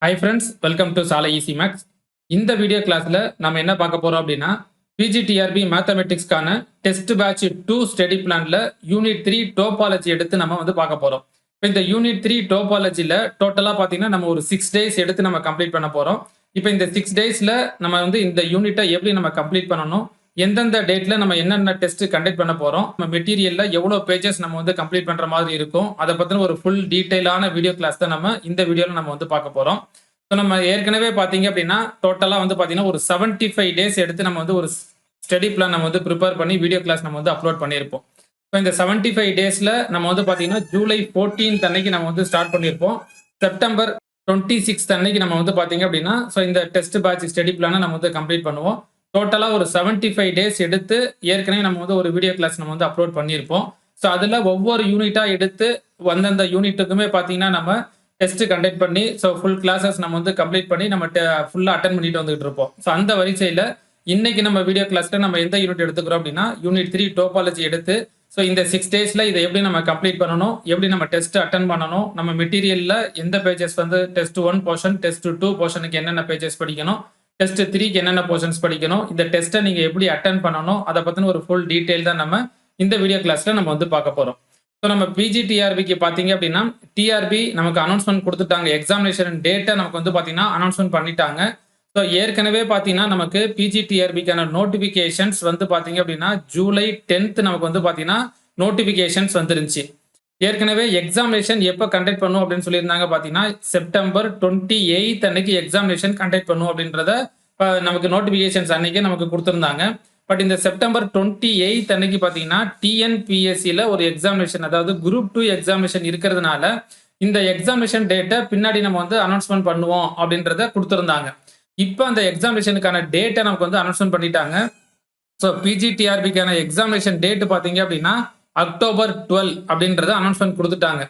Hi friends, welcome to சாலை easy maths. இந்த video கிளாஸ்ல நம்ம என்ன பார்க்க போறோம் அப்படின்னா, பிஜிடிஆர்பி மேத்தமெட்டிக்ஸ்க்கான டெஸ்ட் பேட்ச் 2 ஸ்டடி பிளான்ல யூனிட் 3 டோபாலஜி எடுத்து நம்ம பார்க்க போறோம். இப்போ இந்த யூனிட் 3 டோபாலஜில டோட்டலா பார்த்தீங்கன்னா நம்ம ஒரு 6 டேஸ் எடுத்து நம்ம கம்ப்ளீட் பண்ண போறோம். இப்போ இந்த 6 டேஸ்ல நம்ம இந்த யூனிட்டை எப்படி நம்ம கம்ப்ளீட் பண்ணணும், எந்தெந்த டேட்ல நம்ம என்னென்ன டெஸ்ட் கண்டக்ட் பண்ண போறோம், நம்ம மெட்டீரியல்ல எவ்வளவு பேஜஸ் நம்ம கம்ப்ளீட் பண்ற மாதிரி இருக்கும், அதை பத்தின ஒரு ஃபுல் டீடைலான வீடியோ கிளாஸ் தான் நம்ம இந்த வீடியோல நம்ம பார்க்க போறோம். ஸோ நம்ம ஏற்கனவே பார்த்தீங்க அப்படின்னா டோட்டலா பார்த்தீங்கன்னா ஒரு 75 டேஸ் எடுத்து நம்ம ஒரு ஸ்டடி பிளான் நம்ம ப்ரிப்பேர் பண்ணி வீடியோ கிளாஸ் நம்ம அப்லோட் பண்ணியிருப்போம். ஸோ இந்த 75 டேஸ்ல நம்ம பார்த்தீங்கன்னா ஜூலை 14 அன்னைக்கு நம்ம ஸ்டார்ட் பண்ணியிருப்போம். செப்டம்பர் 26 அன்னைக்கு நம்ம பார்த்தீங்க அப்படின்னா ஸோ இந்த டெஸ்ட் பேட்ச் ஸ்டடி பிளானை நம்ம கம்ப்ளீட் பண்ணுவோம். டோட்டலா ஒரு 75 டேஸ் எடுத்து ஏற்கனவே நம்ம ஒரு வீடியோ கிளாஸ் நம்ம அப்லோட் பண்ணியிருப்போம். ஸோ அதுல ஒவ்வொரு யூனிட்டா எடுத்து அந்தந்த யூனிட்டுக்குமே பார்த்தீங்கன்னா நம்ம டெஸ்ட் கண்டக்ட் பண்ணி ஸோ ஃபுல் கிளாஸஸ் நம்ம கம்ப்ளீட் பண்ணி நம்ம ஃபுல்லா அட்டன் பண்ணிட்டு வந்துட்டு இருப்போம். ஸோ அந்த வரிசையில இன்னைக்கு நம்ம வீடியோ கிளாஸ்ல நம்ம எந்த யூனிட் எடுத்துக்கிறோம் அப்படின்னா யூனிட் 3 டோபாலஜி எடுத்து ஸோ இந்த 6 டேஸ்ல இதை எப்படி நம்ம கம்ப்ளீட் பண்ணணும், எப்படி நம்ம டெஸ்ட் அட்டன் பண்ணணும், நம்ம மெட்டீரியல்ல எந்த பேஜஸ் டெஸ்ட் 1 போர்ஷன், டெஸ்ட் 2 போர்ஷனுக்கு என்னென்ன பேஜஸ் படிக்கணும், டெஸ்ட் 3க்கு என்னென்ன போர்ஷன்ஸ் படிக்கணும், இந்த டெஸ்ட்டை நீங்க எப்படி அட்டன் பண்ணணும், அதை பத்தின ஒரு ஃபுல் டீடைல் தான் நம்ம இந்த வீடியோ கிளாஸ்ல நம்ம பார்க்க போறோம். ஸோ நம்ம பிஜிடிஆர்பிக்கு பார்த்தீங்க அப்படின்னா டிஆர்பி நமக்கு அனௌன்ஸ்மெண்ட் கொடுத்துட்டாங்க. எக்ஸாமினேஷன் டேட்டை நமக்கு பார்த்தீங்கன்னா அனௌன்ஸ்மெண்ட் பண்ணிட்டாங்க. ஸோ ஏற்கனவே பார்த்தீங்கன்னா நமக்கு பிஜிடிஆர்பிக்கான நோட்டிஃபிகேஷன்ஸ் பார்த்தீங்க அப்படின்னா ஜூலை 10th நமக்கு பார்த்தீங்கன்னா நோட்டிஃபிகேஷன்ஸ் வந்துருந்துச்சு. ஏற்கனவே எக்ஸாமினேஷன் எப்போ கண்டக்ட் பண்ணும் அப்படின்னு சொல்லியிருந்தாங்க. பார்த்தீங்கன்னா செப்டம்பர் 28 அன்னைக்கு எக்ஸாமினேஷன் கண்டக்ட் பண்ணும் அப்படின்றத நமக்கு நோட்டிஃபிகேஷன்ஸ் அன்னைக்கே நமக்கு கொடுத்துருந்தாங்க. பட் இந்த செப்டம்பர் 28 அன்னைக்கு பார்த்தீங்கன்னா டிஎன்பிஎஸ்சியில் ஒரு எக்ஸாமினேஷன், அதாவது குரூப் 2 எக்ஸாமினேஷன் இருக்கிறதுனால இந்த எக்ஸாமினேஷன் டேட்டை பின்னாடி நம்ம அனௌன்ஸ்மெண்ட் பண்ணுவோம் அப்படின்றத கொடுத்துருந்தாங்க. இப்போ அந்த எக்ஸாமினேஷனுக்கான டேட்டை நமக்கு அனௌன்ஸ்மெண்ட் பண்ணிட்டாங்க. ஸோ பிஜிடிஆர்பிக்கான எக்ஸாமினேஷன் டேட் பார்த்தீங்க அப்படின்னா அக்டோபர் 12 அப்படின்றத அனௌன்ஸ்மெண்ட் கொடுத்துட்டாங்க.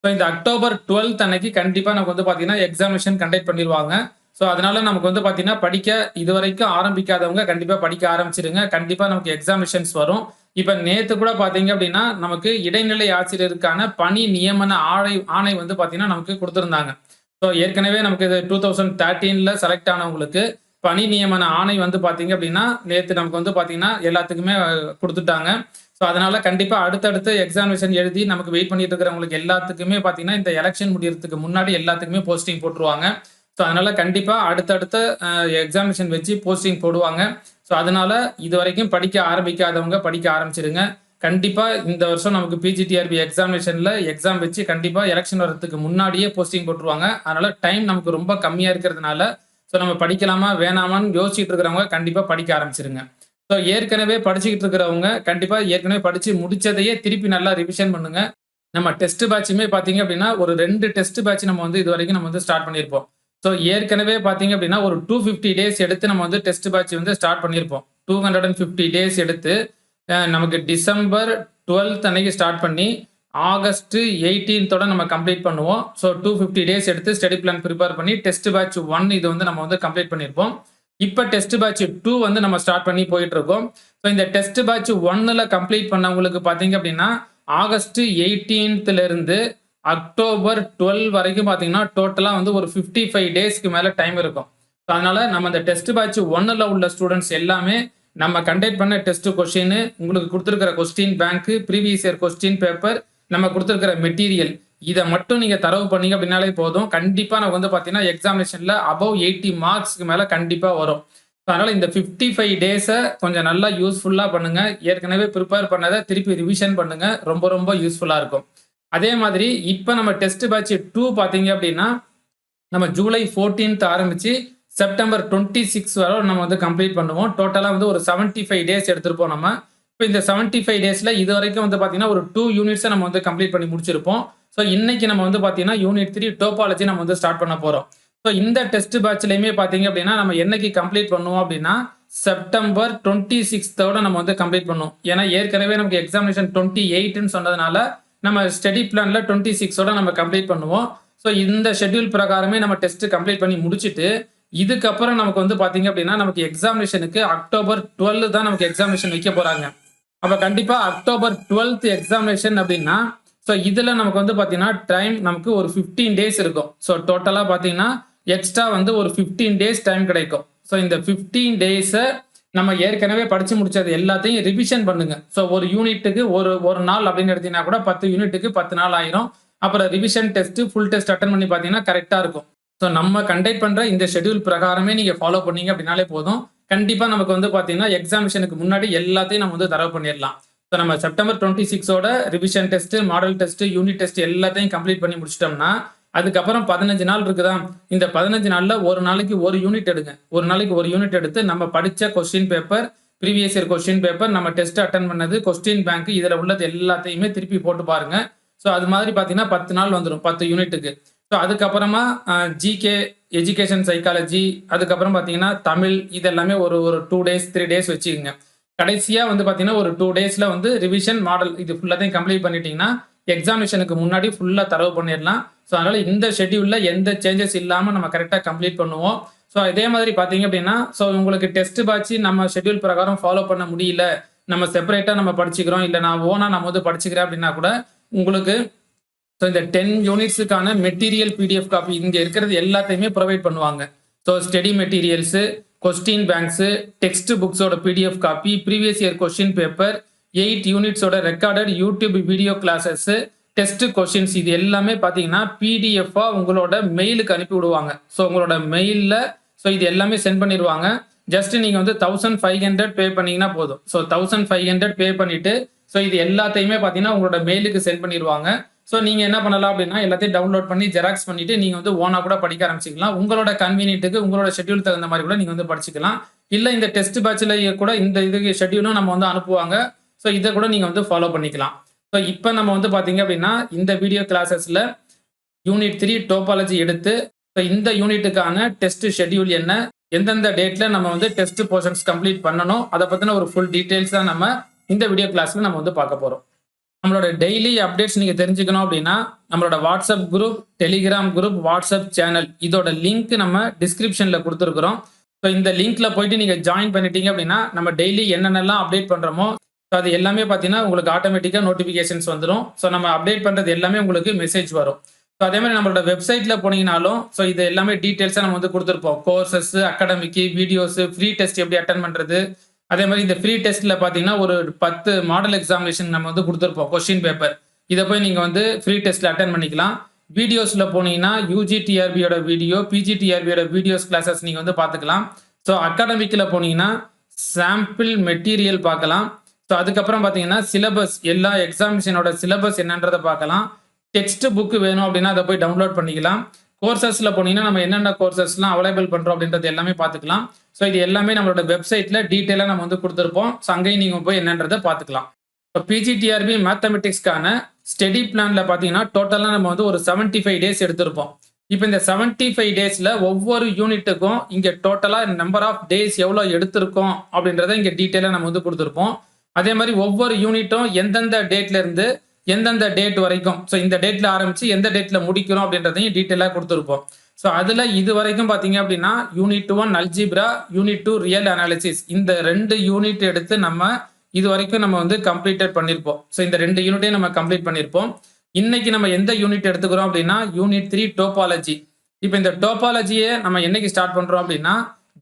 ஸோ இந்த அக்டோபர் 12 அன்னைக்கு கண்டிப்பாக நமக்கு பார்த்தீங்கன்னா எக்ஸாமினேஷன் கண்டக்ட் பண்ணிடுவாங்க. ஸோ அதனால நமக்கு பார்த்தீங்கன்னா படிக்க இது வரைக்கும் ஆரம்பிக்காதவங்க கண்டிப்பாக படிக்க ஆரம்பிச்சிருங்க. கண்டிப்பாக நமக்கு எக்ஸாமினேஷன்ஸ் வரும். இப்போ நேற்று கூட பார்த்தீங்க அப்படின்னா நமக்கு இடைநிலை ஆசிரியருக்கான பணி நியமன ஆணை பார்த்தீங்கன்னா நமக்கு கொடுத்துருந்தாங்க. ஸோ ஏற்கனவே நமக்கு 2013 செலக்ட் ஆனவங்களுக்கு பணி நியமன ஆணை பார்த்தீங்க அப்படின்னா நேற்று நமக்கு பார்த்தீங்கன்னா எல்லாத்துக்குமே கொடுத்துட்டாங்க. ஸோ அதனால கண்டிப்பாக அடுத்தடுத்து எக்ஸாமினேஷன் எழுதி நமக்கு வெயிட் பண்ணிட்டு இருக்கிறவங்களுக்கு எல்லாத்துக்குமே பார்த்தீங்கன்னா இந்த எலெக்ஷன் முடியறதுக்கு முன்னாடி எல்லாத்துக்குமே போஸ்டிங் போட்டுருவாங்க. ஸோ அதனால கண்டிப்பாக அடுத்தடுத்த எக்ஸாமினேஷன் வச்சு போஸ்டிங் போடுவாங்க. ஸோ அதனால இது வரைக்கும் படிக்க ஆரம்பிக்காதவங்க படிக்க ஆரம்பிச்சிருங்க. கண்டிப்பாக இந்த வருஷம் நமக்கு பிஜிடிஆர்பி எக்ஸாமினேஷன்ல எக்ஸாம் வச்சு கண்டிப்பாக எலெக்ஷன் வரதுக்கு முன்னாடியே போஸ்டிங் போட்டுருவாங்க. அதனால டைம் நமக்கு ரொம்ப கம்மியாக இருக்கிறதுனால ஸோ நம்ம படிக்கலாமா வேணாமான்னு யோசிச்சுட்டு இருக்கிறவங்க கண்டிப்பாக படிக்க ஆரம்பிச்சிருங்க. ஸோ ஏற்கனவே படிச்சுக்கிட்டு இருக்கிறவங்க கண்டிப்பாக ஏற்கனவே படிச்சு முடிச்சதையே திருப்பி நல்லா ரிவிஷன் பண்ணுங்க. நம்ம டெஸ்ட் பேட்சுமே பார்த்தீங்க அப்படின்னா ஒரு 2 டெஸ்ட் பேட்ச் நம்ம இது வரைக்கும் நம்ம ஸ்டார்ட் பண்ணியிருப்போம். ஸோ ஏற்கனவே பார்த்தீங்க அப்படின்னா ஒரு 250 டேஸ் எடுத்து நம்ம டெஸ்ட் பேட்ச் ஸ்டார்ட் பண்ணியிருப்போம். 250 டேஸ் எடுத்து நமக்கு டிசம்பர் 12 அன்னைக்கு ஸ்டார்ட் பண்ணி ஆகஸ்ட் 18 நம்ம கம்ப்ளீட் பண்ணுவோம். ஸோ 250 டேஸ் எடுத்து ஸ்டடி பிளான் ப்ரிப்பேர் பண்ணி டெஸ்ட் பேட்ச் 1 இது நம்ம கம்ப்ளீட் பண்ணியிருப்போம். இப்போ டெஸ்ட் பேட்ச் 2 நம்ம ஸ்டார்ட் பண்ணி போயிட்டு இருக்கோம். ஸோ இந்த டெஸ்ட் பேட்ச் 1ல கம்ப்ளீட் பண்ணவங்களுக்கு பார்த்தீங்க அப்படின்னா ஆகஸ்ட் 18 இருந்து அக்டோபர் 12 வரைக்கும் பார்த்தீங்கன்னா டோட்டலா ஒரு 55 டேஸ்க்கு மேல டைம் இருக்கும். அதனால நம்ம இந்த டெஸ்ட் பேட்ச் 1ல உள்ள ஸ்டூடெண்ட்ஸ் எல்லாமே நம்ம கண்டக்ட் பண்ண டெஸ்ட் கொஸ்டின், உங்களுக்கு கொடுத்துருக்கிற question bank, previous year question paper, நம்ம கொடுத்துருக்கிற மெட்டீரியல், இதை மட்டும் நீங்க தரவு பண்ணீங்க அப்படின்னாலே போதும். கண்டிப்பா நமக்கு பார்த்தீங்கன்னா எக்ஸாமினேஷன்ல அபவ் 80 மார்க்ஸ்க்கு மேல கண்டிப்பா வரும். அதனால இந்த 55 டேஸை கொஞ்சம் நல்லா யூஸ்ஃபுல்லா பண்ணுங்க. ஏற்கனவே ப்ரிப்பேர் பண்ணதை திருப்பி ரிவிஷன் பண்ணுங்க. ரொம்ப ரொம்ப யூஸ்ஃபுல்லா இருக்கும். அதே மாதிரி இப்போ நம்ம டெஸ்ட் பேட்ச் 2 பார்த்தீங்க அப்படின்னா நம்ம ஜூலை 14 ஆரம்பிச்சு செப்டம்பர் 26 வரை நம்ம கம்ப்ளீட் பண்ணுவோம். டோட்டலாக ஒரு 75 டேஸ் எடுத்திருப்போம் நம்ம. இப்போ இந்த 75 டேஸ்ல இது வரைக்கும் பார்த்தீங்கன்னா ஒரு 2 யூனிட்ஸை நம்ம கம்ப்ளீட் பண்ணி முடிச்சிருப்போம். ஸோ இன்னைக்கு நம்ம பார்த்தீங்கன்னா யூனிட் 3 டோபாலஜி நம்ம ஸ்டார்ட் பண்ண போறோம். ஸோ இந்த டெஸ்ட் பேட்ச்லையுமே பார்த்தீங்க அப்படின்னா நம்ம என்னைக்கு கம்ப்ளீட் பண்ணுவோம் அப்படின்னா செப்டம்பர் 26 நம்ம கம்ப்ளீட் பண்ணுவோம். ஏன்னா ஏற்கனவே நமக்கு எக்ஸாமினேஷன் 28ன்னு சொன்னதுனால நம்ம ஸ்டடி பிளான்ல 26 நம்ம கம்ப்ளீட் பண்ணுவோம். ஸோ இந்த ஷெட்யூல் பிரகாரமே நம்ம டெஸ்ட் கம்ப்ளீட் பண்ணி முடிச்சுட்டு இதுக்கப்புறம் நமக்கு பார்த்தீங்க அப்படின்னா நமக்கு எக்ஸாமினேஷனுக்கு அக்டோபர் 12 தான் நமக்கு எக்ஸாமினேஷன் வைக்க போறாங்க. அப்போ கண்டிப்பா அக்டோபர் 12 எக்ஸாமினேஷன் அப்படின்னா ஸோ இதுல நமக்கு பார்த்தீங்கன்னா டைம் நமக்கு ஒரு 15 டேஸ் இருக்கும். ஸோ டோட்டலா பார்த்தீங்கன்னா எக்ஸ்ட்ரா வந்து ஒரு 15 டேஸ் டைம் கிடைக்கும். ஸோ இந்த 15 டேஸை நம்ம ஏற்கனவே படிச்சு முடிச்சது எல்லாத்தையும் ரிவிஷன் பண்ணுங்க. ஸோ ஒரு யூனிட்டுக்கு ஒரு நாள் அப்படின்னு எடுத்தீங்கன்னா கூட 10 யூனிட்டுக்கு 10 நாள் ஆயிரும். அப்புறம் revision test, full test attend பண்ணி பார்த்தீங்கன்னா கரெக்ட்டா இருக்கும். ஸோ நம்ம கண்டக்ட் பண்ற இந்த ஷெட்யூல் பிரகாரமே நீங்க ஃபாலோ பண்ணீங்க அப்படின்னாலே போதும். கண்டிப்பா நமக்கு வந்து பார்த்தீங்கன்னா எக்ஸாமினேஷனுக்கு முன்னாடி எல்லாத்தையும் நம்ம வந்து தரவு பண்ணிடலாம். ஸோ நம்ம செப்டம்பர் 26ஓட revision test, model test, unit test எல்லாத்தையும் கம்ப்ளீட் பண்ணி முடிச்சிட்டோம்னா, அதுக்கப்புறம் 15 நாள் இருக்குதா? இந்த 15 நாள்ல ஒரு நாளைக்கு ஒரு யூனிட் எடுங்க. ஒரு நாளைக்கு ஒரு யூனிட் எடுத்து நம்ம படிச்ச question paper, previous year question paper, நம்ம டெஸ்ட் அட்டெண்ட் பண்ணது, கொஸ்டின் பேங்க் இதுல உள்ளது எல்லாத்தையுமே திருப்பி போட்டு பாருங்க. ஸோ அது மாதிரி பார்த்தீங்கன்னா 10 நாள் வந்துரும் 10 யூனிட்டுக்கு. ஸோ அதுக்கப்புறமா ஜிகே, எஜுகேஷன் சைக்காலஜி, அதுக்கப்புறம் பார்த்தீங்கன்னா தமிழ் இது எல்லாமே ஒரு 2 டேஸ் 3 டேஸ் வச்சுக்கோங்க. கடைசியா வந்து பார்த்தீங்கன்னா ஒரு 2 டேஸ்ல வந்து ரிவிஷன், மாடல் இது ஃபுல்லாத்தையும் கம்ப்ளீட் பண்ணிட்டீங்கன்னா எக்ஸாமினேஷனுக்கு முன்னாடி ஃபுல்லா தரவு பண்ணிடலாம். ஸோ அதனால இந்த ஷெட்யூல்ல எந்த சேஞ்சஸ் இல்லாம நம்ம கரெக்டா கம்ப்ளீட் பண்ணுவோம். ஸோ இதே மாதிரி பார்த்தீங்க அப்படின்னா, ஸோ உங்களுக்கு டெஸ்ட் பேட்ச் நம்ம ஷெட்யூல் பிரகாரம் ஃபாலோ பண்ண முடியல, நம்ம செப்பரேட்டா நம்ம படிச்சுக்கிறோம், இல்ல நான் ஓனா நம்ம வந்து படிச்சுக்கிறேன் அப்படின்னா கூட உங்களுக்கு ஸோ இந்த 10 யூனிட்ஸுக்கான மெட்டீரியல் பிடிஎஃப் காப்பி இங்க இருக்கிறது எல்லாத்தையுமே ப்ரொவைட் பண்ணுவாங்க. So study materials, question banks, text புக்ஸோட PDF copy, previous year question paper, 8 யூனிட்ஸோட recorded YouTube video classes, test questions இது எல்லாமே பார்த்தீங்கன்னா பிடிஎஃபா உங்களோட மெயிலுக்கு அனுப்பி விடுவாங்க. ஸோ உங்களோட மெயிலில் ஸோ இது எல்லாமே சென்ட் பண்ணிடுவாங்க. ஜஸ்ட் நீங்கள் வந்து 1500 பே பண்ணீங்கன்னா போதும். ஸோ 1500 பே பண்ணிட்டு ஸோ இது எல்லாத்தையுமே பார்த்தீங்கன்னா உங்களோட மெயிலுக்கு சென்ட் பண்ணிடுவாங்க. ஸோ நீங்கள் என்ன பண்ணலாம் அப்படின்னா எல்லாத்தையும் டவுன்லோட் பண்ணி ஜெராக்ஸ் பண்ணிட்டு நீங்கள் வந்து ஓனா கூட படிக்க ஆரம்பிச்சிக்கலாம். உங்களோட கன்வீனியன்ட்டுக்கு உங்களோட ஷெட்யூல் தகுந்த மாதிரி கூட நீங்கள் வந்து படிச்சுக்கலாம். இல்லை இந்த டெஸ்ட் பேட்சில் கூட இந்த இதுக்கு ஷெட்யூலும் நம்ம வந்து அனுப்புவாங்க. ஸோ இதை கூட நீங்கள் வந்து ஃபாலோ பண்ணிக்கலாம். ஸோ இப்போ நம்ம வந்து பார்த்தீங்க அப்படின்னா இந்த வீடியோ கிளாஸஸில் யூனிட் 3 டோபாலஜி எடுத்து ஸோ இந்த யூனிட்டுக்கான டெஸ்ட் ஷெட்யூல் என்ன, எந்தெந்த டேட்ல நம்ம வந்து டெஸ்ட் போர்ஷன்ஸ் கம்ப்ளீட் பண்ணணும், அதை பற்றின ஒரு ஃபுல் டீட்டெயில்ஸ் தான் நம்ம இந்த வீடியோ கிளாஸில் நம்ம வந்து பார்க்க போகிறோம். நம்மளோட டெய்லி அப்டேட்ஸ் நீங்கள் தெரிஞ்சுக்கணும் அப்படின்னா நம்மளோட WhatsApp group, Telegram group, WhatsApp channel இதோட லிங்க் நம்ம டிஸ்கிரிப்ஷனில் கொடுத்துருக்குறோம். ஸோ இந்த லிங்க்ல போயிட்டு நீங்கள் ஜாயின் பண்ணிட்டீங்க அப்படின்னா நம்ம டெய்லி என்னென்னலாம் அப்டேட் பண்ணுறோமோ ஸோ அது எல்லாமே பார்த்தீங்கன்னா உங்களுக்கு ஆட்டோமேட்டிக்காக நோட்டிஃபிகேஷன்ஸ் வந்துடும். ஸோ நம்ம அப்டேட் பண்ணுறது எல்லாமே உங்களுக்கு மெசேஜ் வரும். ஸோ அதே மாதிரி நம்மளோட வெப்சைட்டில் போனீங்கனாலும் ஸோ இது எல்லாமே டீட்டெயில்ஸாக நம்ம வந்து கொடுத்துருப்போம். கோர்சஸ், அகாடமிக்கு, வீடியோஸ், ஃப்ரீ டெஸ்ட் எப்படி அட்டன் பண்ணுறது, அதே மாதிரி இந்த ஃப்ரீ டெஸ்ட்டில் பார்த்தீங்கன்னா ஒரு 10 மாடல் எக்ஸாமினேஷன் நம்ம வந்து கொடுத்துருப்போம் கொஸ்டின் பேப்பர். இதை போய் நீங்கள் வந்து ஃப்ரீ டெஸ்ட்டில் அட்டன் பண்ணிக்கலாம். வீடியோஸில் போனீங்கன்னா யூஜிடிஆர்பியோட வீடியோ, பிஜிடிஆர்பியோட வீடியோஸ் கிளாஸஸ் நீங்கள் வந்து பார்த்துக்கலாம். ஸோ அகாடமிக்கில் போனீங்கன்னா சாம்பிள் மெட்டீரியல் பார்க்கலாம். ஸோ அதுக்கப்புறம் பார்த்தீங்கன்னா சிலபஸ், எல்லா எக்ஸாமினேஷனோட சிலபஸ் என்னன்றதை பார்க்கலாம். டெக்ஸ்ட் புக் வேணும் அப்படின்னா அதை போய் டவுன்லோட் பண்ணிக்கலாம். கோர்சஸில் போனீங்கன்னா நம்ம என்னென்ன கோர்சஸ்லாம் அவைலபிள் பண்ணுறோம் அப்படின்றது எல்லாமே பார்த்துக்கலாம். ஸோ இது எல்லாமே நம்மளோட வெப்சைட்டில் டீட்டெயிலாக நம்ம வந்து கொடுத்துருப்போம். ஸோ அங்கேயும் நீங்கள் போய் என்னன்றதை பார்த்துக்கலாம். இப்போ பிஜிடிஆர்பி மேத்தமெட்டிக்ஸ்க்கான ஸ்டடி பிளானில் பார்த்தீங்கன்னா டோட்டலாக நம்ம வந்து ஒரு 75 டேஸ் எடுத்திருப்போம். இப்போ இந்த 75 டேஸில் ஒவ்வொரு யூனிட்டுக்கும் இங்கே டோட்டலாக நம்பர் ஆஃப் டேஸ் எவ்வளோ எடுத்திருக்கோம் அப்படின்றத இங்கே டீட்டெயிலாக நம்ம வந்து கொடுத்துருப்போம். அதே மாதிரி ஒவ்வொரு யூனிட்டும் எந்தெந்த டேட்ல இருந்து எந்தெந்த டேட் வரைக்கும், ஸோ இந்த டேட்ல ஆரம்பிச்சு எந்த டேட்ல முடிக்கிறோம் அப்படின்றதையும் டீட்டெயிலாக கொடுத்துருப்போம். ஸோ அதில் இது வரைக்கும் பார்த்தீங்க அப்படின்னா unit 1 algebra, unit 2 real analysis இந்த 2 யூனிட் எடுத்து நம்ம இது வரைக்கும் நம்ம வந்து கம்ப்ளீட்டட் பண்ணியிருப்போம். ஸோ இந்த 2 யூனிட்டையும் நம்ம கம்ப்ளீட் பண்ணியிருப்போம். இன்னைக்கு நம்ம எந்த யூனிட் எடுத்துக்கிறோம் அப்படின்னா யூனிட் 3 டோபாலஜி. இப்போ இந்த டோபாலஜியை நம்ம என்னைக்கு ஸ்டார்ட் பண்ணுறோம் அப்படின்னா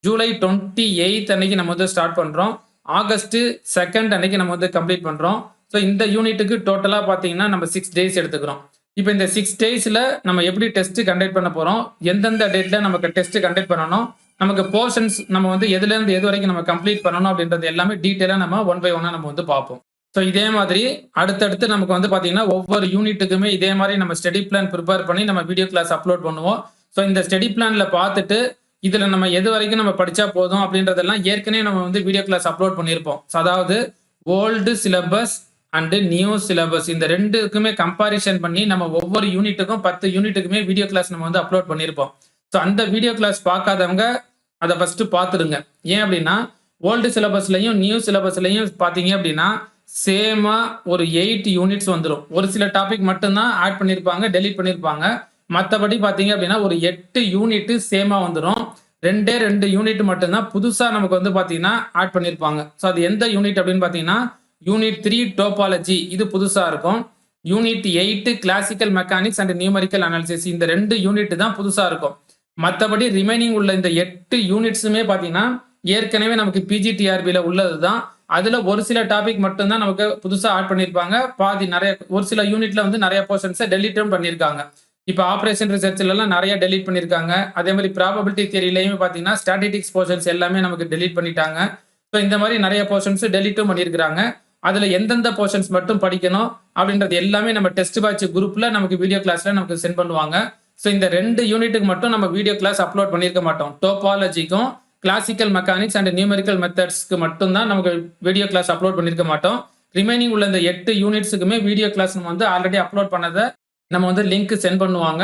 ஜூலை 28 அன்னைக்கு நம்ம வந்து ஸ்டார்ட் பண்ணுறோம். ஆகஸ்ட் 2 அன்னைக்கு நம்ம வந்து கம்ப்ளீட் பண்ணுறோம். ஸோ இந்த யூனிட்டுக்கு டோட்டலாக பார்த்தீங்கன்னா நம்ம 6 டேஸ் எடுத்துக்கிறோம். இப்போ இந்த 6 டேஸில் நம்ம எப்படி டெஸ்ட் கண்டக்ட் பண்ண போகிறோம், எந்தெந்த டேட்டில் நமக்கு டெஸ்ட் கண்டக்ட் பண்ணணும், நமக்கு போர்ஷன்ஸ் நம்ம வந்து எதுலேருந்து எது வரைக்கும் நம்ம கம்ப்ளீட் பண்ணணும் அப்படின்றது எல்லாமே டீட்டெயிலாக நம்ம 1 by 1 நம்ம வந்து பார்ப்போம். ஸோ இதே மாதிரி அடுத்தடுத்து நமக்கு வந்து பார்த்தீங்கன்னா ஒவ்வொரு யூனிட்டுக்குமே இதே மாதிரி நம்ம ஸ்டடி பிளான் ப்ரிப்பேர் பண்ணி நம்ம வீடியோ கிளாஸ் அப்லோட் பண்ணுவோம். ஸோ இந்த ஸ்டடி பிளானில் பார்த்துட்டு இதில் நம்ம எது வரைக்கும் நம்ம படித்தா போதும் அப்படின்றதெல்லாம் ஏற்கனவே நம்ம வந்து வீடியோ கிளாஸ் அப்லோட் பண்ணியிருப்போம். ஸோ அதாவது old syllabus and new syllabus இந்த ரெண்டுக்குமே கம்பாரிசன் பண்ணி நம்ம ஒவ்வொரு யூனிட்டுக்கும் 10 யூனிட்டுக்குமே வீடியோ கிளாஸ் நம்ம வந்து அப்லோட் பண்ணியிருப்போம். ஸோ அந்த வீடியோ கிளாஸ் பார்க்காதவங்க அதை ஃபஸ்ட்டு பார்த்துருங்க. ஏன் அப்படின்னா ஓல்டு சிலபஸ்லையும் நியூ சிலபஸ்லையும் பார்த்தீங்க அப்படின்னா சேமாக ஒரு 8 யூனிட்ஸ் வந்துடும். ஒரு சில டாபிக் மட்டும்தான் ஆட் பண்ணியிருப்பாங்க, டெலீட் பண்ணியிருப்பாங்க. மற்றபடி பார்த்தீங்க அப்படின்னா ஒரு 8 யூனிட் சேமாக வந்துடும். 2 யூனிட் மட்டும்தான் புதுசாக நமக்கு வந்து பார்த்தீங்கன்னா ஆட் பண்ணியிருப்பாங்க. ஸோ அது எந்த யூனிட் அப்படின்னு பார்த்தீங்கன்னா யூனிட் 3 டோபாலஜி இது புதுசாக இருக்கும். Unit 8 classical mechanics and numerical analysis இந்த 2 யூனிட் தான் புதுசாக இருக்கும். மத்தபடி ரிமைனிங் உள்ள இந்த 8 யூனிட்ஸுமே பார்த்தீங்கன்னா, ஏற்கனவே நமக்கு பிஜிடிஆர்பில உள்ளது தான். அதுல ஒரு சில டாபிக் மட்டும் தான் நமக்கு புதுசா ஆட் பண்ணியிருப்பாங்க. பாதி நெறைய ஒரு சில யூனிட்ல வந்து நெறைய போர்ஷன்ஸ டெலீட்டும் பண்ணியிருக்காங்க. இப்ப ஆப்பரேஷன் ரிசர்ச்லலாம் நெறைய டெலீட் பண்ணியிருக்காங்க. அதே மாரி ப்ராபபிலிட்டி தியரிலயுமே பார்த்தீங்கன்னா, ஸ்டாட்டிஸ்டிக்ஸ் போர்ஷன்ஸ் எல்லாமே நமக்கு டெலீட் பண்ணிட்டாங்க. ஸோ இந்த மாரி நெறைய போர்ஷன்ஸ் டெலீட்டும் பண்ணியிருக்கிறாங்க. அதுல எந்தெந்த போர்ஷன்ஸ் மட்டும் படிக்கணும் அப்படின்றது எல்லாமே நம்ம டெஸ்ட் பேட்ச் குரூப்ல நமக்கு வீடியோ கிளாஸ்ல நமக்கு சென்ட் பண்ணுவாங்க. ஸோ இந்த 2 யூனிட்டுக்கு மட்டும் நம்ம வீடியோ கிளாஸ் அப்லோட் பண்ணியிருக்க மாட்டோம். டோபாலஜிக்கும் கிளாசிக்கல் மெக்கானிக்ஸ் அண்ட் நியூமெரிக்கல் மெத்தட்ஸ்க்கு மட்டும் தான் நமக்கு வீடியோ கிளாஸ் அப்லோட் பண்ணியிருக்க மாட்டோம். ரிமைனிங் உள்ள இந்த 8 யூனிட்ஸுக்குமே வீடியோ கிளாஸ் நம்ம வந்து ஆல்ரெடி அப்லோட் பண்ணத நம்ம வந்து லிங்க் சென்ட் பண்ணுவாங்க.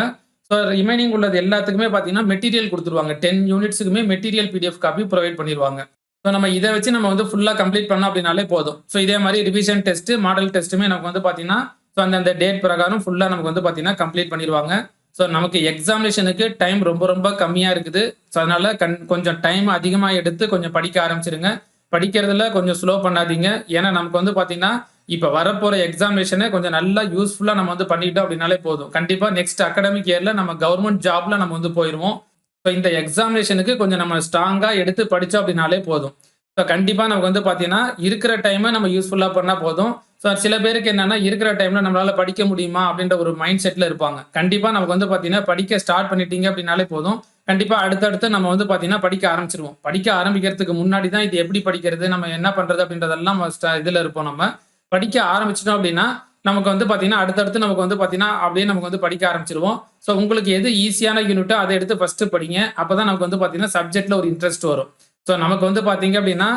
ஸோ ரிமைனிங் உள்ளது எல்லாத்துக்குமே பார்த்தீங்கன்னா மெட்டீரியல் குடுத்துருவாங்க. 10 யூனிட்ஸுக்குமே மெட்டீரியல் பிடிஎஃப் காப்பி புரொவைட் பண்ணிருவாங்க. ஸோ நம்ம இத வச்சு நம்ம வந்து ஃபுல்லா கம்ப்ளீட் பண்ணோம் அப்படின்னாலே போதும். ஸோ இதே மாரி ரிவிஷன் டெஸ்ட், மாடல் டெஸ்ட்டுமே நமக்கு வந்து பார்த்தீங்கன்னா, ஸோ அந்தந்த டேட் பிரகாரம் ஃபுல்லா நமக்கு வந்து பார்த்தீங்கன்னா கம்ப்ளீட் பண்ணிருவாங்க. ஸோ நமக்கு எக்ஸாமினேஷனுக்கு டைம் ரொம்ப ரொம்ப கம்மியா இருக்குது. ஸோ அதனால கொஞ்சம் டைம் அதிகமா எடுத்து கொஞ்சம் படிக்க ஆரம்பிச்சிருங்க. படிக்கிறதுல கொஞ்சம் ஸ்லோ பண்ணாதீங்க. ஏன்னா நமக்கு வந்து பார்த்தீங்கன்னா, இப்ப வரப்போற எக்ஸாமினேஷன கொஞ்சம் நல்லா யூஸ்ஃபுல்லா நம்ம வந்து பண்ணிட்டோம் அப்படின்னாலே போதும். கண்டிப்பா நெக்ஸ்ட் அகாடமிக் இயர்ல நம்ம கவர்ன்மெண்ட் ஜாப்ல நம்ம வந்து போயிருவோம். ஸோ இந்த எக்ஸாமினேஷனுக்கு கொஞ்சம் நம்ம ஸ்ட்ராங்கா எடுத்து படிச்சோம் அப்படின்னாலே போதும். ஸோ கண்டிப்பா நமக்கு வந்து பார்த்தீங்கன்னா, இருக்கிற டைம நம்ம யூஸ்ஃபுல்லா பண்ணா போதும். ஸோ சில பேருக்கு என்னன்னா, இருக்கிற டைம்ல நம்மளால படிக்க முடியுமா அப்படின்ற ஒரு மைண்ட் செட்ல இருப்பாங்க. கண்டிப்பா நமக்கு வந்து பார்த்தீங்கன்னா, படிக்க ஸ்டார்ட் பண்ணிட்டீங்க அப்படின்னாலே போதும். கண்டிப்பா அடுத்தடுத்து நம்ம வந்து பார்த்தீங்கன்னா, படிக்க ஆரம்பிச்சுருவோம். படிக்க ஆரம்பிக்கிறதுக்கு முன்னாடி தான் இது எப்படி படிக்கிறது, நம்ம என்ன பண்றது அப்படின்றதெல்லாம் இதுல இருப்போம் நம்ம. படிக்க ஆரம்பிச்சுட்டோம் அப்படின்னா, நமக்கு வந்து பார்த்தீங்கன்னா, அடுத்தடுத்து நமக்கு வந்து பார்த்தீங்கன்னா, அப்படியே நமக்கு வந்து படிக்க ஆரம்பிச்சுருவோம். ஸோ உங்களுக்கு எது ஈஸியான யூனிட்டோ அத எடுத்து ஃபர்ஸ்ட் படிங்க. அப்பதான் நமக்கு வந்து பார்த்தீங்கன்னா, சப்ஜெக்ட்ல ஒரு இன்ட்ரெஸ்ட் வரும். ஸோ நமக்கு வந்து பார்த்தீங்க அப்படின்னா,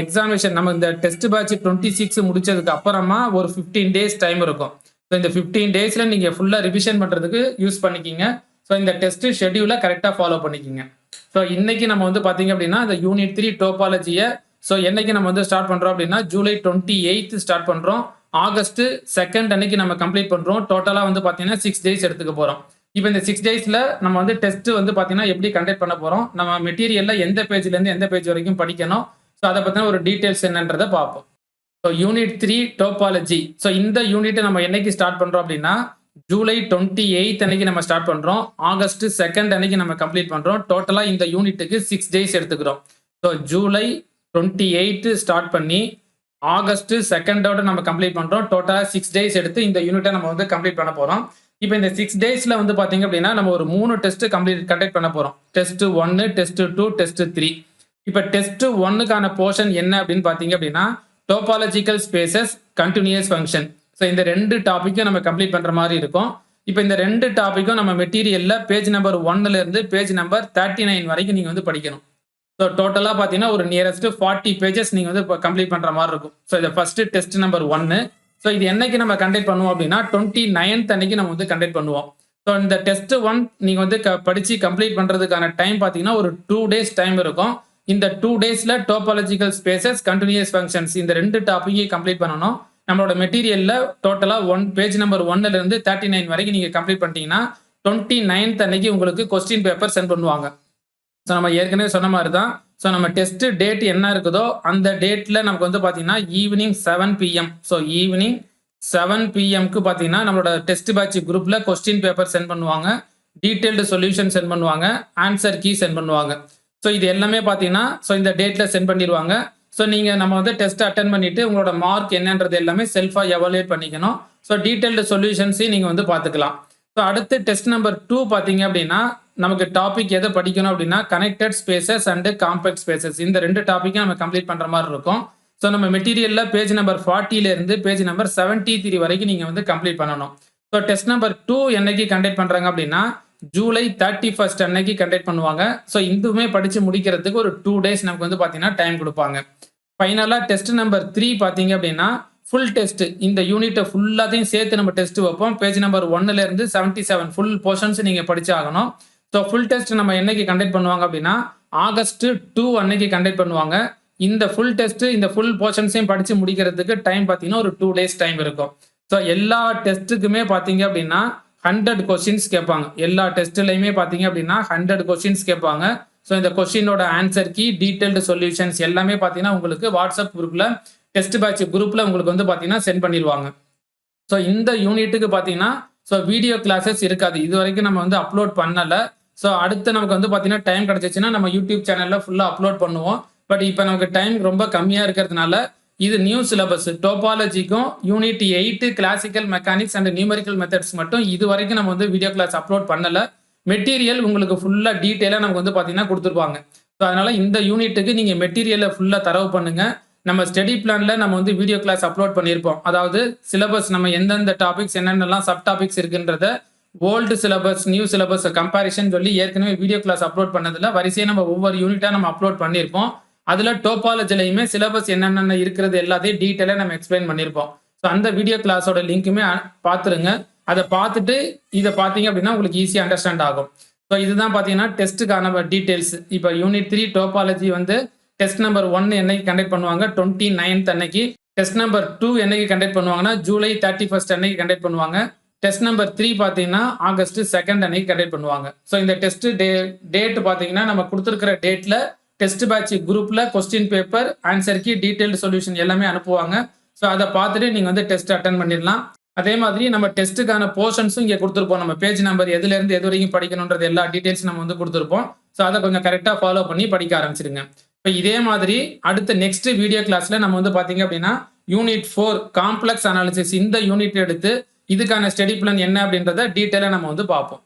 எக்ஸாமினேஷன் நம்ம இந்த டெஸ்ட் பேட்ச் 26 முடிச்சதுக்கு அப்புறமா ஒரு 15 டேஸ் டைம் இருக்கும். ஸோ இந்த 15 டேஸ்ல நீங்க ஃபுல்லா ரிவிஷன் பண்றதுக்கு யூஸ் பண்ணிக்கீங்க. ஸோ இந்த டெஸ்ட் ஷெட்யூல கரெக்ட்டா ஃபாலோ பண்ணிக்கீங்க. ஸோ இன்னைக்கு நம்ம வந்து பார்த்தீங்க அப்படின்னா, இந்த யூனிட் 3 டோபாலஜிய ஸோ என்னைக்கு நம்ம வந்து ஸ்டார்ட் பண்றோம் அப்படின்னா, ஜூலை 28 ஸ்டார்ட் பண்றோம். ஆகஸ்ட் 2 அன்னைக்கு நம்ம கம்ப்ளீட் பண்றோம். டோட்டலா வந்து பார்த்தீங்கன்னா 6 டேஸ் எடுத்துக்க போறோம். இப்ப இந்த 6 டேஸ்ல நம்ம வந்து டெஸ்ட் வந்து பார்த்தீங்கன்னா, எப்படி கண்டக்ட் பண்ண போறோம்? நம்ம மெட்டீரியல்ல எந்த பேஜ்ல இருந்து எந்த பேஜ் வரைக்கும் படிக்கணும்? ஸோ அத பத்தின ஒரு டீடைல்ஸ் என்னன்றத பார்ப்போம். So unit 3 topology. ஸோ இந்த யூனிட்ட நம்ம என்னைக்கு ஸ்டார்ட் பண்றோம் அப்படின்னா, ஜூலை 28 அன்னைக்கு நம்ம ஸ்டார்ட் பண்றோம். ஆகஸ்ட் 2 அன்னைக்கு நம்ம கம்ப்ளீட் பண்றோம். டோட்டலா இந்த யூனிட்டுக்கு 6 டேஸ் எடுத்துக்கிறோம். ஸோ ஜூலை 28 ஸ்டார்ட் பண்ணி ஆகஸ்ட் 2 நம்ம கம்ப்ளீட் பண்றோம். டோட்டலா 6 டேஸ் எடுத்து இந்த யூனிட்ட நம்ம வந்து கம்ப்ளீட் பண்ண போறோம். இப்ப இந்த 6 டேஸ்ல வந்து பாத்தீங்க அப்படின்னா, நம்ம ஒரு 3 டெஸ்ட் கண்டக்ட் பண்ண போறோம். Test 1, test 2, test 3. இப்ப டெஸ்ட் 1க்கான போர்ஷன் என்ன அப்படின்னு பாத்தீங்க அப்படின்னா, topological spaces, continuous function. So இந்த 2 டாபிக்கும் நம்ம கம்ப்ளீட் பண்ற மாதிரி இருக்கும். இப்ப இந்த 2 டாபிக்கும் நம்ம மெட்டீரியல்ல பேஜ் நம்பர் 1ல இருந்து பேஜ் நம்பர் 39 வரைக்கும் நீங்க வந்து படிக்கணும். ஸோ டோட்டலா பாத்தீங்கன்னா ஒரு நியரஸ்ட் 40 பேஜஸ் நீங்க வந்து கம்ப்ளீட் பண்ற மாதிரி இருக்கும். ஸோ இந்த ஃபர்ஸ்ட் டெஸ்ட் நம்பர் 1. ஸோ இது என்னைக்கு நம்ம கண்டக்ட் பண்ணுவோம் அப்படின்னா, 29th அன்னைக்கு நம்ம வந்து கண்டக்ட் பண்ணுவோம். ஸோ இந்த டெஸ்ட் 1 நீங்க வந்து படிச்சு கம்ப்ளீட் பண்றதுக்கான டைம் பாத்தீங்கன்னா ஒரு 2 டேஸ் டைம் இருக்கும். இந்த 2 டேஸ்ல டோபாலஜிக்கல் ஸ்பேசஸ், கண்டினியூஸ் ஃபங்க்ஷன்ஸ் இந்த 2 டாபிக்கையும் கம்ப்ளீட் பண்ணணும். நம்மளோட மெட்டீரியல்ல டோட்டலா பேஜ் நம்பர் 1ல இருந்து 39 வரைக்கும் நீங்க கம்ப்ளீட் பண்ணிட்டீங்கன்னா 29th அன்னைக்கு உங்களுக்கு கொஸ்டின் பேப்பர் சென்ட் பண்ணுவாங்க. ஸோ நம்ம ஏற்கனவே சொன்ன மாதிரி தான். ஸோ நம்ம டெஸ்ட் டேட் என்ன இருக்குதோ அந்த டேட்ல நமக்கு வந்து பார்த்தீங்கன்னா ஈவினிங் 7 PM. ஸோ ஈவினிங் 7 PMக்கு பார்த்தீங்கன்னா நம்மளோட டெஸ்ட் பேட்ச் குரூப்ல கொஸ்டின் பேப்பர் சென்ட் பண்ணுவாங்க. டீடைல்டு சொல்யூஷன் சென்ட் பண்ணுவாங்க. ஆன்சர் கீ சென்ட் பண்ணுவாங்க. ஸோ இது எல்லாமே பார்த்தீங்கன்னா ஸோ இந்த டேட்ல சென்ட் பண்ணிடுவாங்க. ஸோ நீங்க நம்ம வந்து டெஸ்ட் அட்டென்ட் பண்ணிட்டு உங்களோட மார்க் என்னன்றது எல்லாமே செல்ஃபா எவாலுவேட் பண்ணிக்கணும். ஸோ டீடைல்டு சொல்யூஷன்ஸையும் நீங்க வந்து பார்த்துக்கலாம். ஸோ அடுத்து டெஸ்ட் நம்பர் 2 பார்த்தீங்க அப்படின்னா, நமக்கு டாபிக் எதை படிக்கணும் அப்படின்னா, connected spaces and compact spaces இந்த 2 டாபிக்கும் நம்ம கம்ப்ளீட் பண்ற மாதிரி இருக்கும். ஸோ நம்ம மெட்டீரியல்ல பேஜ் நம்பர் 40ல இருந்து பேஜ் நம்பர் 73 வரைக்கும் நீங்க வந்து கம்ப்ளீட் பண்ணணும். ஸோ டெஸ்ட் நம்பர் 2 என்னைக்கு கண்டக்ட் பண்றாங்க அப்படின்னா, ஜூலை 31 அன்னைக்கு கண்டக்ட் பண்ணுவாங்க. ஸோ இதுவுமே படிச்சு முடிக்கிறதுக்கு ஒரு 2 டேஸ் நமக்கு வந்து பார்த்தீங்கன்னா டைம் கொடுப்பாங்க. ஃபைனலா டெஸ்ட் நம்பர் 3 பார்த்தீங்க அப்படின்னா, ஃபுல் டெஸ்ட் இந்த யூனிட்டை ஃபுல்லாத்தையும் சேர்த்து நம்ம டெஸ்ட் வைப்போம். பேஜ் நம்பர் 1ல இருந்து 77 ஃபுல் போர்ஷன்ஸ் நீங்க படிச்சு ஆகணும். ஸோ ஃபுல் டெஸ்ட் நம்ம என்னைக்கு கண்டக்ட் பண்ணுவாங்க அப்படின்னா, ஆகஸ்ட் 2 அன்னைக்கு கண்டக்ட் பண்ணுவாங்க. இந்த ஃபுல் டெஸ்ட் இந்த ஃபுல் போர்ஷன்ஸையும் படிச்சு முடிக்கிறதுக்கு டைம் பார்த்தீங்கன்னா ஒரு 2 டேஸ் டைம் இருக்கும். ஸோ எல்லா டெஸ்ட்டுக்குமே பார்த்தீங்க அப்படின்னா 100 கொஸ்டின்ஸ் கேட்பாங்க. எல்லா டெஸ்ட்லையுமே பார்த்தீங்க அப்படின்னா 100 கொஸ்டின்ஸ் கேட்பாங்க. ஸோ இந்த கொஸ்டினோட ஆன்சர் கீ, டீடைல்டு சொல்யூஷன்ஸ் எல்லாமே பார்த்தீங்கன்னா உங்களுக்கு வாட்ஸ்அப் குரூப்ல டெஸ்ட் பேட்ச் குரூப்ல உங்களுக்கு வந்து பார்த்தீங்கன்னா சென்ட் பண்ணிடுவாங்க. ஸோ இந்த யூனிட்டுக்கு பார்த்தீங்கன்னா ஸோ வீடியோ கிளாஸஸ் இருக்காது. இது வரைக்கும் நம்ம வந்து அப்லோட் பண்ணல. ஸோ அடுத்து நமக்கு வந்து பார்த்தீங்கன்னா டைம் கிடைச்சிச்சுன்னா நம்ம யூடியூப் சேனலில் ஃபுல்லாக அப்லோட் பண்ணுவோம். பட் இப்போ நமக்கு டைம் ரொம்ப கம்மியாக இருக்கிறதுனால இது நியூ சிலபஸ் டோபாலஜிக்கும் unit 8 classical mechanics and numerical methods மட்டும் இது வரைக்கும் நம்ம வந்து வீடியோ கிளாஸ் அப்லோட் பண்ணல. மெட்டீரியல் உங்களுக்கு ஃபுல்லாக டீட்டெயிலாக நமக்கு வந்து பார்த்தீங்கன்னா கொடுத்துருப்பாங்க. ஸோ அதனால இந்த யூனிட்டுக்கு நீங்கள் மெட்டீரியலை ஃபுல்லாக தரவு பண்ணுங்க. நம்ம ஸ்டடி பிளான்ல நம்ம வந்து வீடியோ கிளாஸ் அப்லோட் பண்ணியிருப்போம். அதாவது சிலபஸ் நம்ம எந்தெந்த டாபிக்ஸ் என்னென்னலாம் சப் டாபிக்ஸ் இருக்குன்றத old syllabus new syllabus comparison சொல்லி ஏற்கனவே வீடியோ கிளாஸ் அப்லோட் பண்ணதில் வரிசையாக நம்ம ஒவ்வொரு யூனிட்டாக நம்ம அப்லோட் பண்ணியிருப்போம். அதில் டோபாலஜிலையுமே சிலபஸ் என்னென்ன இருக்கிறது எல்லாத்தையும் டீட்டெயிலாக நம்ம எக்ஸ்பிளைன் பண்ணியிருப்போம். ஸோ அந்த வீடியோ கிளாஸோட லிங்க்குமே பார்த்துருங்க. அதை பார்த்துட்டு இதை பார்த்தீங்க அப்படின்னா உங்களுக்கு ஈஸியாக அண்டர்ஸ்டாண்ட் ஆகும். ஸோ இதுதான் பார்த்தீங்கன்னா டெஸ்ட்டுக்கான டீட்டெயில்ஸ். இப்போ யூனிட் 3 டோபாலஜி வந்து டெஸ்ட் நம்பர் 1 என்னைக்கு கண்டக்ட் பண்ணுவாங்க 29th அன்னைக்கு. டெஸ்ட் நம்பர் 2 என்னைக்கு கண்டக்ட் பண்ணுவாங்கன்னா ஜூலை 31st அன்னைக்கு கண்டக்ட் பண்ணுவாங்க. டெஸ்ட் நம்பர் 3 பார்த்தீங்கன்னா ஆகஸ்ட் 2 அன்னைக்கு கண்டக்ட் பண்ணுவாங்க. ஸோ இந்த டெஸ்ட் டேட் பார்த்தீங்கன்னா நம்ம கொடுத்துருக்கிற டேட்ல டெஸ்ட் பேட்ச் குரூப்ல question paper answer key detailed solution எல்லாமே அனுப்புவாங்க. ஸோ அதை பார்த்துட்டு நீங்க வந்து டெஸ்ட் அட்டன் பண்ணிடலாம். அதே மாதிரி நம்ம டெஸ்ட்டுக்கான போர்ஷன்ஸும் இங்கே கொடுத்துருப்போம். நம்ம பேஜ் நம்பர் எதுல இருந்து எது வரைக்கும் படிக்கணுன்றது எல்லா டீடைல்ஸ் நம்ம வந்து கொடுத்துருப்போம். ஸோ அதை கொஞ்சம் கரெக்டாக ஃபாலோ பண்ணி படிக்க ஆரம்பிச்சிருங்க. இப்போ இதே மாதிரி அடுத்த நெக்ஸ்ட் வீடியோ கிளாஸ்ல நம்ம வந்து பாத்தீங்க அப்படின்னா யூனிட் 4 காம்ப்ளெக்ஸ் அனாலிசிஸ் இந்த யூனிட் எடுத்து இதுக்கான ஸ்டடி பிளான் என்ன அப்படின்றத டீட்டெயிலாக நம்ம வந்து பார்ப்போம்.